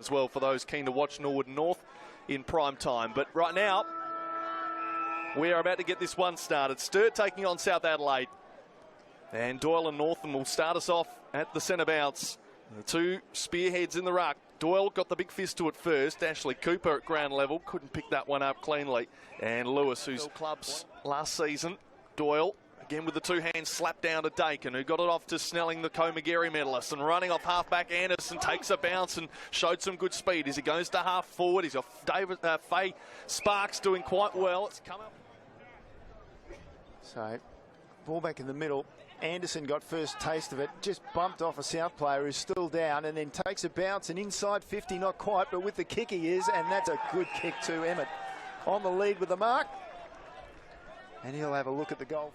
as well for those keen to watch Norwood North in prime time. But right now, we are about to get this one started. Sturt taking on South Adelaide. And Doyle and Northam will start us off at the centre bounce. The two spearheads in the ruck. Doyle got the big fist to it first. Ashley Cooper at ground level couldn't pick that one up cleanly. And Lewis, who's clubs last season. Doyle again with the two hands slapped down to Dakin, who got it off to Snelling, the Co-McGarry medalist, and running off halfback Anderson takes a bounce and showed some good speed as he goes to half forward. He's got Faye Sparks doing quite well. It's come up. So ball back in the middle. Anderson got first taste of it, just bumped off a South player who's still down, and then takes a bounce and inside 50, not quite, but with the kick he is, and that's a good kick to Emmett. On the lead with the mark, and he'll have a look at the goal.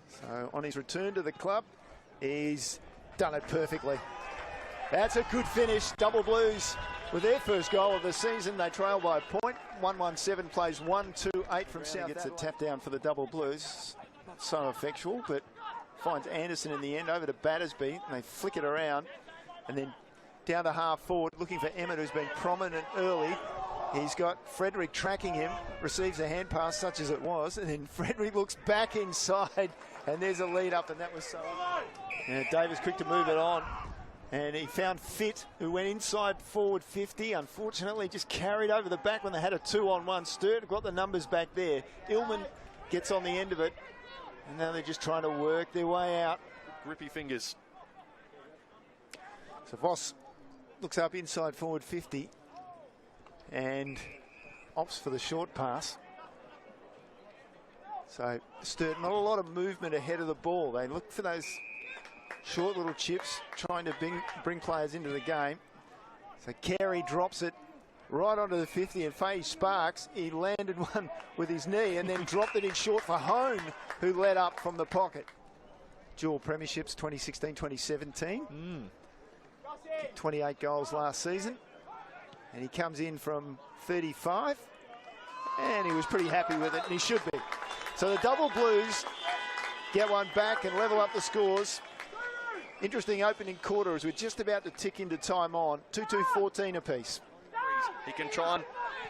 So on his return to the club, he's done it perfectly. That's a good finish. Double Blues with their first goal of the season. They trail by a point. 1-1-7 plays 1-2-8 from South. Gets a tap down for the Double Blues. Not so effectual, but finds Anderson in the end over to Battersby, and they flick it around, and then down to half forward, looking for Emmett, who's been prominent early. He's got Frederick tracking him, receives a hand pass such as it was, and then Frederick looks back inside, and there's a lead up, and that was so. And Davis quick to move it on. And he found Fitt, who went inside forward 50. Unfortunately, just carried over the back when they had a 2-on-1. Sturt got the numbers back there. Illman gets on the end of it. And now they're just trying to work their way out. Grippy fingers. So Voss looks up inside forward 50. And opts for the short pass. So Sturt, not a lot of movement ahead of the ball. They look for those short little chips, trying to bring players into the game. So Carey drops it right onto the 50, and Faye Sparks, he landed one with his knee and then dropped it in short for Hone, who led up from the pocket. Dual premierships 2016-2017. 28 goals last season. And he comes in from 35. And he was pretty happy with it, and he should be. So the Double Blues get one back and level up the scores. Interesting opening quarter as we're just about to tick into time on. 2-2-14 apiece. He can try and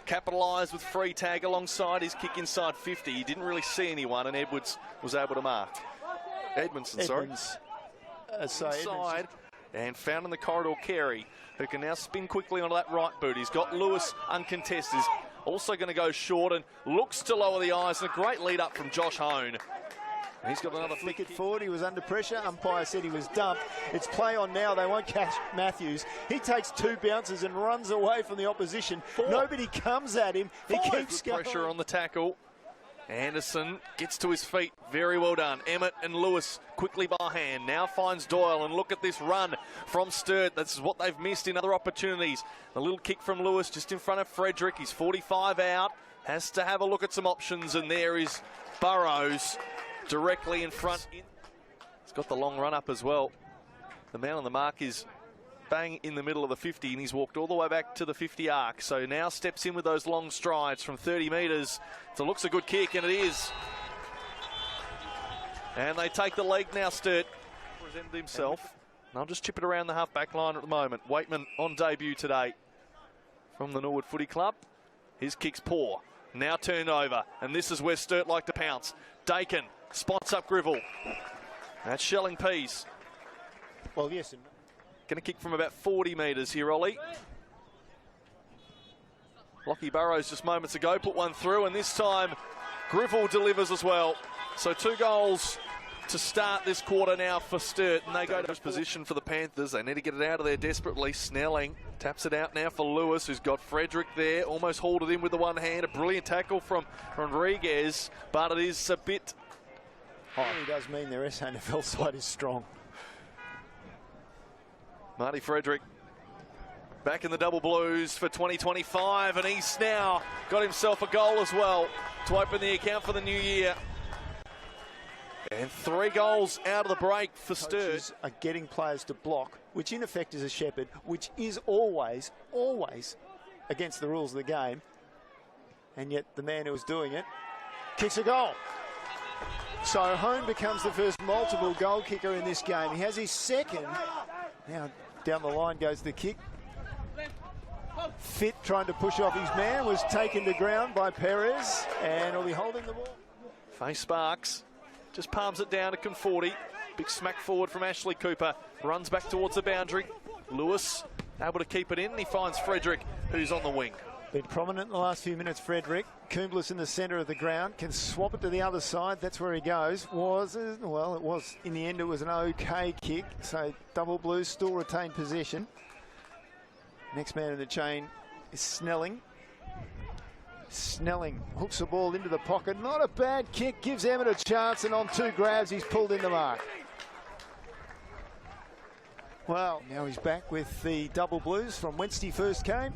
capitalise with free tag alongside his kick inside 50. He didn't really see anyone, and Edwards was able to mark. Edmondson. Inside, and found in the corridor Carey, who can now spin quickly onto that right boot. He's got Lewis uncontested. He's also going to go short and looks to lower the eyes, and a great lead up from Josh Hone. He's got another flick it forward. He was under pressure. Umpire said he was dumped. It's play on now. They won't catch Matthews. He takes two bounces and runs away from the opposition. Nobody comes at him. He keeps going. Pressure on the tackle. Anderson gets to his feet. Very well done. Emmett and Lewis quickly by hand. Now finds Doyle, and look at this run from Sturt. This is what they've missed in other opportunities. A little kick from Lewis just in front of Frederick. He's 45 out. Has to have a look at some options, and there is Burrows directly in front. He's got the long run up as well. The man on the mark is bang in the middle of the 50, and he's walked all the way back to the 50 arc. So now steps in with those long strides from 30 metres. So looks a good kick, and it is. And they take the leg now, Sturt. Presented himself. And I'll just chip it around the half-back line at the moment. Waitman on debut today from the Norwood Footy Club. His kick's poor. Now turned over, and this is where Sturt like to pounce. Dakin spots up Grivell. That's shelling peas. Well, yes. Going to kick from about 40 metres here, Ollie. Lockie Burrows just moments ago put one through, and this time Grivell delivers as well. So 2 goals to start this quarter now for Sturt, and they go to this position for the Panthers. They need to get it out of there desperately. Snelling taps it out now for Lewis, who's got Frederick there, almost hauled it in with the one hand. A brilliant tackle from Rodriguez, but it is a bit high. It really does mean their SANFL side is strong. Marty Frederick back in the Double Blues for 2025, and he's now got himself a goal as well to open the account for the new year. And 3 goals out of the break for Sturt. Coaches are getting players to block, which in effect is a shepherd, which is always against the rules of the game. And yet the man who was doing it kicks a goal. So Hone becomes the first multiple goal kicker in this game. He has his second Now down the line goes the kick. Fit trying to push off his man, was taken to ground by Perez, and will be holding the ball. Faye Sparks just palms it down to Conforti. Big smack forward from Ashley Cooper. Runs back towards the boundary. Lewis able to keep it in. He finds Frederick, who's on the wing. Been prominent in the last few minutes, Frederick. Coomblas in the centre of the ground, can swap it to the other side. That's where he goes. In the end, it was an okay kick. So Double Blues still retain possession. Next man in the chain is Snelling. Snelling hooks the ball into the pocket. Not a bad kick, gives Emmett a chance, and on 2 grabs, he's pulled in the mark. Well, now he's back with the Double Blues from whence he first came.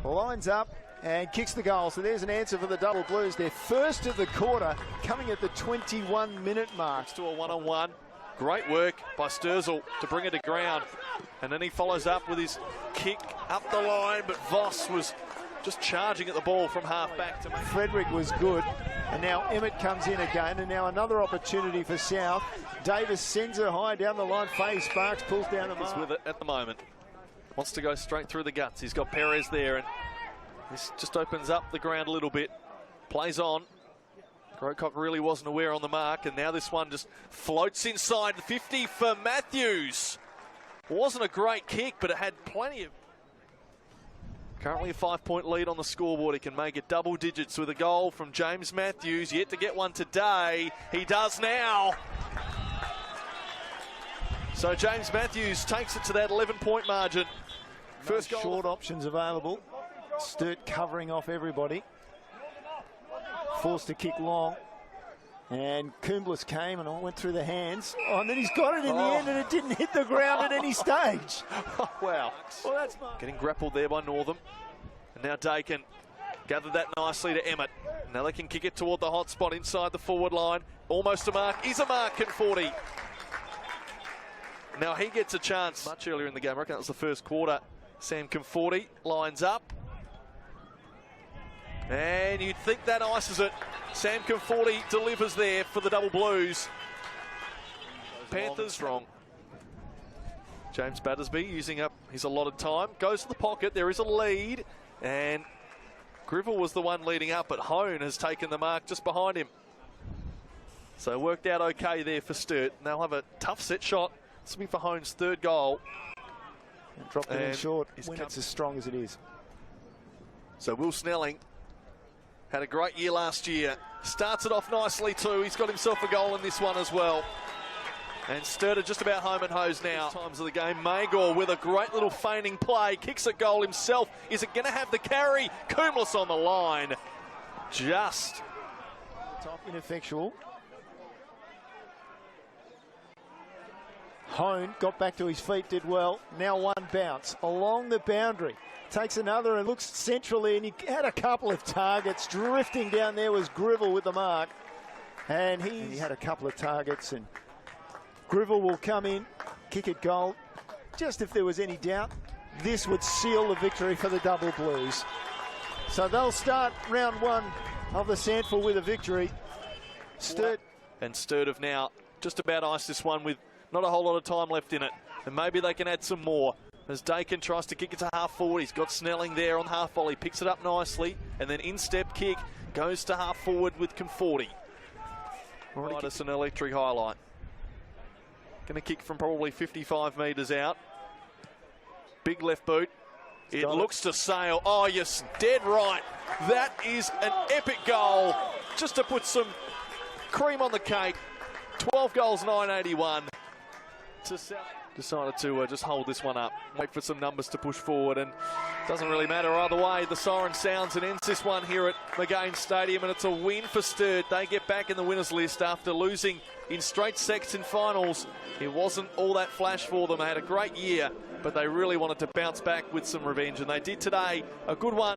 Lines up and kicks the goal. So there's an answer for the Double Blues. Their first of the quarter, coming at the 21-minute mark. To a one-on-one. Great work by Sturzel to bring it to ground. And then he follows up with his kick up the line, but Voss was just charging at the ball from half back to make. Frederick was good, and now Emmett comes in again, and now another opportunity for South. Davis sends her high down the line. Faye Sparks pulls down the mark. He's with it at the moment. Wants to go straight through the guts. He's got Perez there, and this just opens up the ground a little bit. Plays on. Grocock really wasn't aware on the mark, and now this one just floats inside the 50 for Matthews. Wasn't a great kick, but it had plenty of... Currently a 5-point lead on the scoreboard. He can make it double digits with a goal from James Matthews. Yet to get one today. He does now. So James Matthews takes it to that 11-point margin. First goal. Short options available. Sturt covering off everybody. Forced to kick long. And Coomblas came and went through the hands. Oh, and then he's got it in the end, and it didn't hit the ground at any stage. Oh, wow. Well, that's getting grappled there by Northam. And now Dakin gathered that nicely to Emmett. Now they can kick it toward the hot spot inside the forward line. Almost a mark. Is a mark, Conforti. Now he gets a chance much earlier in the game. I reckon that was the first quarter. Sam Conforti lines up. And you'd think that ices it. Sam Conforti delivers there for the Double Blues. Panthers strong. James Battersby using up his allotted time. Goes to the pocket. There is a lead. And Grivell was the one leading up, but Hone has taken the mark just behind him. So it worked out okay there for Sturt. And they'll have a tough set shot. This will be for Hone's 3rd goal. And dropped it in short when it's as strong as it is. So Will Snelling had a great year last year. Starts it off nicely too. He's got himself a goal in this one as well. And Sturt are just about home and hose now. Times of the game. Magor with a great little feigning play. Kicks a goal himself. Is it going to have the carry? Coomblas on the line. Just. Top ineffectual. Hone got back to his feet, did well. Now one bounce along the boundary. Takes another and looks centrally, and he had a couple of targets. Drifting down there was Grivell with the mark. And he had a couple of targets, and Grivell will come in, kick it goal. Just if there was any doubt, this would seal the victory for the Double Blues. So they'll start round 1 of the SANFL with a victory. Sturt. And Sturt have now just about iced this one with not a whole lot of time left in it. And maybe they can add some more. As Dakin tries to kick it to half forward. He's got Snelling there on half volley. Picks it up nicely. And then in-step kick goes to half forward with Conforti. Right, it's an electric highlight. Going to kick from probably 55 metres out. Big left boot. It looks to sail. Oh, yes, dead right. That is an epic goal. Just to put some cream on the cake. 12 goals, 981. Decided to just hold this one up, wait for some numbers to push forward, and doesn't really matter either way. The siren sounds and ends this one here at Magain Stadium, and it's a win for Sturt. They get back in the winners list after losing in straight sexton finals. It wasn't all that flash for them. They had a great year, but they really wanted to bounce back with some revenge, and they did today. A good one.